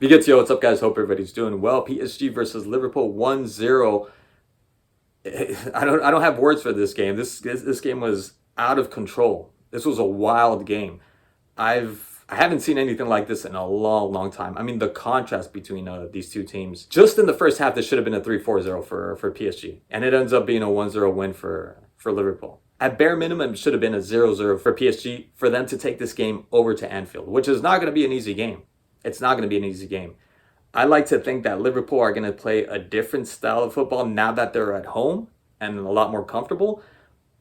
Yo, what's up, guys? Hope everybody's doing well. PSG versus Liverpool 1-0. I don't have words for this game. This game was out of control. This was a wild game. I haven't seen anything like this in a long, long time. I mean, the contrast between these two teams. Just in the first half, this should have been a 3-4-0 for PSG, and it ends up being a 1-0 win for Liverpool. At bare minimum, it should have been a 0-0 for PSG for them to take this game over to Anfield, which is not going to be an easy game. It's not going to be an easy game. I like to think that Liverpool are going to play a different style of football now that they're at home and a lot more comfortable.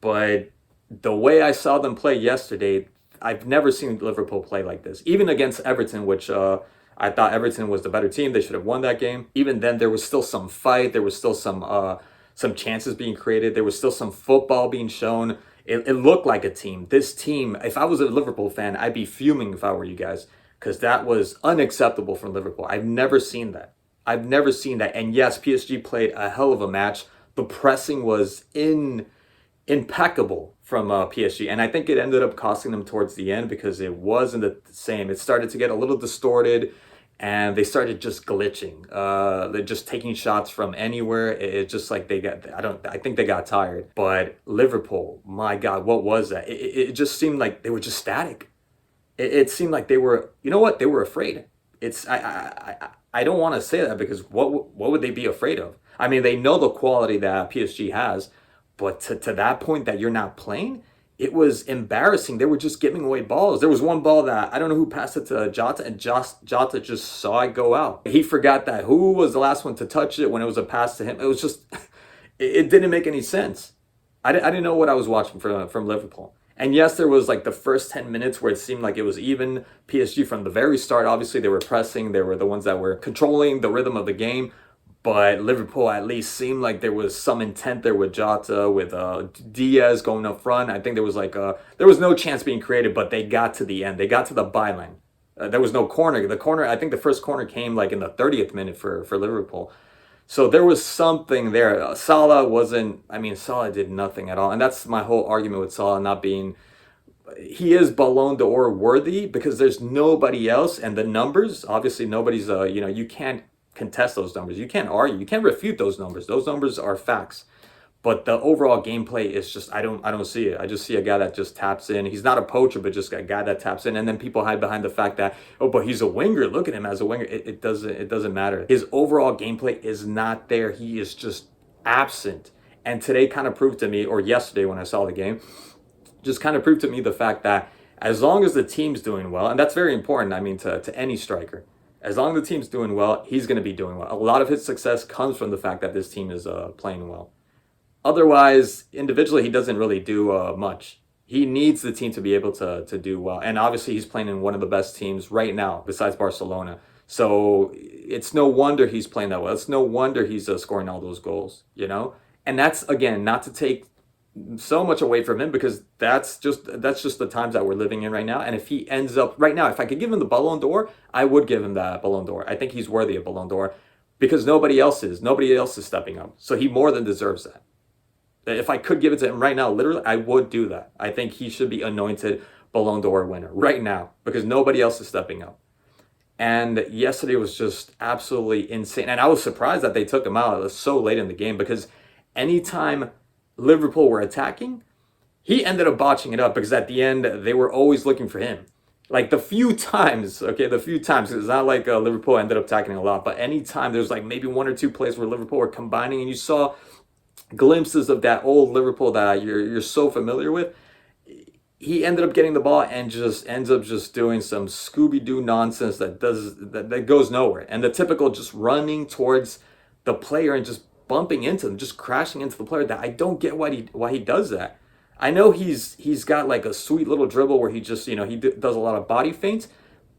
But the way I saw them play yesterday, I've never seen Liverpool play like this. Even against Everton, which I thought Everton was the better team. They should have won that game. Even then, there was still some fight. There was still some chances being created. There was still some football being shown. It looked like a team. This team, if I was a Liverpool fan, I'd be fuming if I were you guys, because that was unacceptable from Liverpool. I've never seen that. I've never seen that. And yes, PSG played a hell of a match. The pressing was impeccable from PSG, and I think it ended up costing them towards the end because it wasn't the same. It started to get a little distorted, and they started just glitching. They're just taking shots from anywhere. It's just like they got. I think they got tired. But Liverpool, my God, what was that? It just seemed like they were just static. It seemed like they were. You know what? They were afraid. I don't want to say that because what would they be afraid of? I mean, they know the quality that PSG has, but to that point that you're not playing, it was embarrassing. They were just giving away balls. There was one ball that I don't know who passed it to Jota, and Jota just saw it go out. He forgot that who was the last one to touch it when it was a pass to him. It was just, it didn't make any sense. I didn't know what I was watching from Liverpool. And yes, there was like the first 10 minutes where it seemed like it was even. PSG from the very start, obviously, they were pressing. They were the ones that were controlling the rhythm of the game. But Liverpool at least seemed like there was some intent there with Jota, with Diaz going up front. I think there was there was no chance being created, but they got to the end. They got to the byline. There was no corner. The corner, I think the first corner came like in the 30th minute for Liverpool. So there was something there. Salah wasn't, I mean, Salah did nothing at all. And that's my whole argument with Salah not being, he is Ballon d'Or worthy because there's nobody else. And the numbers, obviously nobody's, you can't contest those numbers. You can't argue. You can't refute those numbers. Those numbers are facts. But the overall gameplay is just I don't see it. I just see a guy that just taps in. He's not a poacher, but just a guy that taps in. And then people hide behind the fact that, oh, but he's a winger. Look at him as a winger. It doesn't matter. His overall gameplay is not there. He is just absent. And today kind of proved to me, or yesterday when I saw the game, just kind of proved to me the fact that as long as the team's doing well, and that's very important, I mean, to any striker, as long as the team's doing well, he's going to be doing well. A lot of his success comes from the fact that this team is playing well. Otherwise, individually, he doesn't really do much. He needs the team to be able to do well. And obviously, he's playing in one of the best teams right now, besides Barcelona. So it's no wonder he's playing that well. It's no wonder he's scoring all those goals, you know? And that's, again, not to take so much away from him because that's just the times that we're living in right now. And if he ends up right now, if I could give him the Ballon d'Or, I would give him that Ballon d'Or. I think he's worthy of Ballon d'Or because nobody else is. Nobody else is stepping up. So he more than deserves that. If I could give it to him right now, literally, I would do that. I think he should be anointed Ballon d'Or winner right now because nobody else is stepping up. And yesterday was just absolutely insane. And I was surprised that they took him out. It was so late in the game because anytime Liverpool were attacking, he ended up botching it up because at the end, they were always looking for him. Like the few times, it's not like Liverpool ended up attacking a lot, but anytime there's like maybe one or two plays where Liverpool were combining and you saw glimpses of that old Liverpool that you're so familiar with, he ended up getting the ball and just ends up just doing some Scooby-Doo nonsense that goes nowhere. And the typical just running towards the player and just bumping into them, just crashing into the player. That I don't get why he does that. I know he's got like a sweet little dribble where he just does a lot of body feints,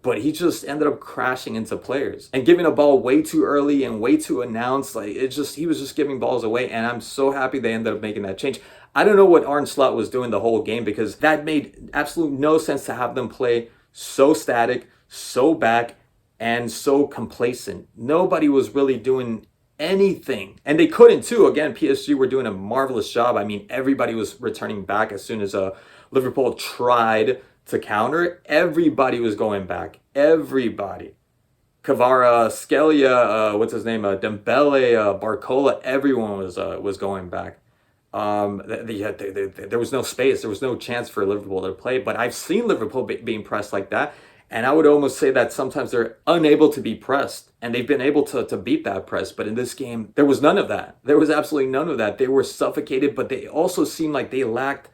but he just ended up crashing into players and giving a ball way too early and way too announced. Like he was just giving balls away. And I'm so happy they ended up making that change. I don't know what Arne Slot was doing the whole game because that made absolutely no sense to have them play so static, so back, and so complacent. Nobody was really doing anything. And they couldn't too. Again, PSG were doing a marvelous job. I mean, everybody was returning back as soon as Liverpool tried to counter. Everybody was going back. Everybody. Kvara, Scalia, what's his name, Dembele, Barcola, everyone was going back. There was no space, there was no chance for Liverpool to play. But I've seen Liverpool being pressed like that, and I would almost say that sometimes they're unable to be pressed, and they've been able to beat that press. But in this game, there was none of that. There was absolutely none of that. They were suffocated, but they also seemed like they lacked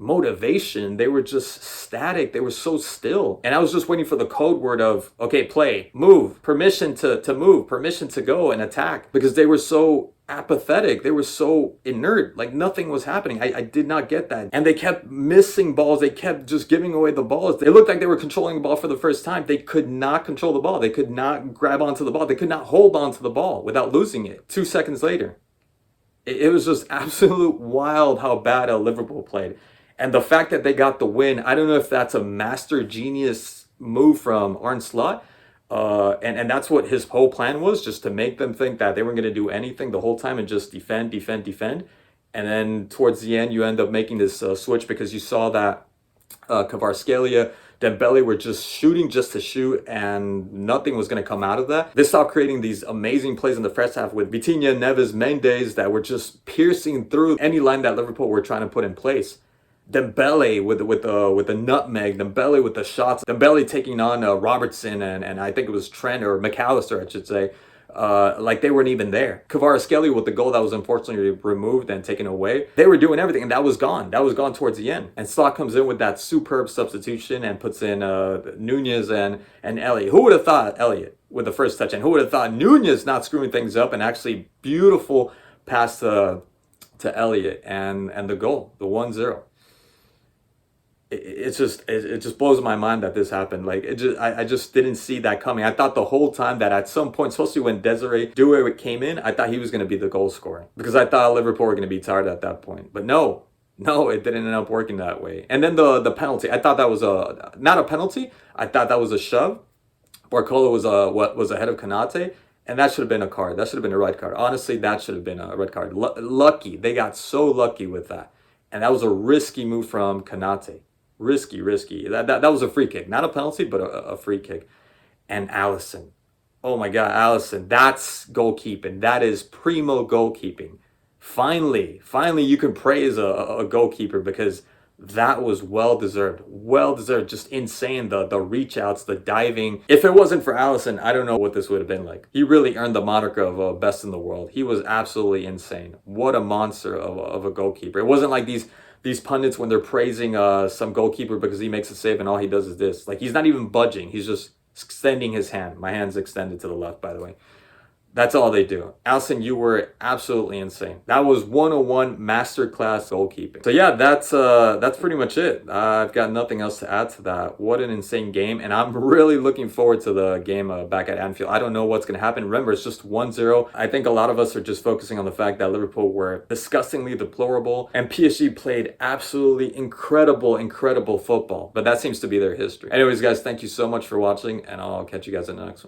motivation. They were just static. They were so still. And I was just waiting for the code word of, okay, play, move, permission to move, permission to go and attack, because they were so apathetic. They were so inert. Like nothing was happening. I did not get that. And they kept missing balls. They kept just giving away the balls. It looked like they were controlling the ball for the first time. They could not control the ball. They could not grab onto the ball. They could not hold onto the ball without losing it 2 seconds later. It was just absolute wild how bad Liverpool played. And the fact that they got the win, I don't know if that's a master genius move from Arne Slot. And that's what his whole plan was, just to make them think that they weren't going to do anything the whole time and just defend, defend, defend. And then towards the end, you end up making this switch because you saw that Kvaratskhelia, Dembele were just shooting just to shoot, and nothing was going to come out of that. They stopped creating these amazing plays in the first half with Vitinha, Neves, Mendes that were just piercing through any line that Liverpool were trying to put in place. Dembele with the nutmeg, Dembele with the shots, Dembele taking on Robertson and I think it was Trent or McAllister, I should say, like they weren't even there. Kvaratskhelia with the goal that was unfortunately removed and taken away. They were doing everything, and that was gone. That was gone towards the end. And Slot comes in with that superb substitution and puts in Nunez and Elliott. Who would have thought Elliott with the first touch, and who would have thought Nunez not screwing things up, and actually beautiful pass to Elliott and the goal, the 1-0. It just blows my mind that this happened. Like I just didn't see that coming. I thought the whole time that at some point, especially when Desiree Doué came in, I thought he was going to be the goal scorer, because I thought Liverpool were going to be tired at that point. But no, it didn't end up working that way. And then the penalty, I thought that was not a penalty. I thought that was a shove. Barcola was ahead of Konate, and that should have been a card. That should have been a red card. Honestly, that should have been a red card. Lucky, they got so lucky with that, and that was a risky move from Konate. Risky. That was a free kick. Not a penalty, but a free kick. And Alisson. Oh my God, Alisson. That's goalkeeping. That is primo goalkeeping. Finally, you can praise a goalkeeper, because that was well-deserved. Well-deserved. Just insane. The reach-outs, the diving. If it wasn't for Alisson, I don't know what this would have been like. He really earned the moniker of best in the world. He was absolutely insane. What a monster of a goalkeeper. It wasn't like these pundits when they're praising some goalkeeper because he makes a save and all he does is this. Like, he's not even budging. He's just extending his hand. My hand's extended to the left, by the way. That's all they do. Alisson, you were absolutely insane. That was 101 masterclass goalkeeping. So yeah, that's pretty much it. I've got nothing else to add to that. What an insane game, and I'm really looking forward to the game back at Anfield. I don't know what's going to happen. Remember, it's just 1-0. I think a lot of us are just focusing on the fact that Liverpool were disgustingly deplorable, and PSG played absolutely incredible football. But that seems to be their history. Anyways, guys, thank you so much for watching, and I'll catch you guys in the next one.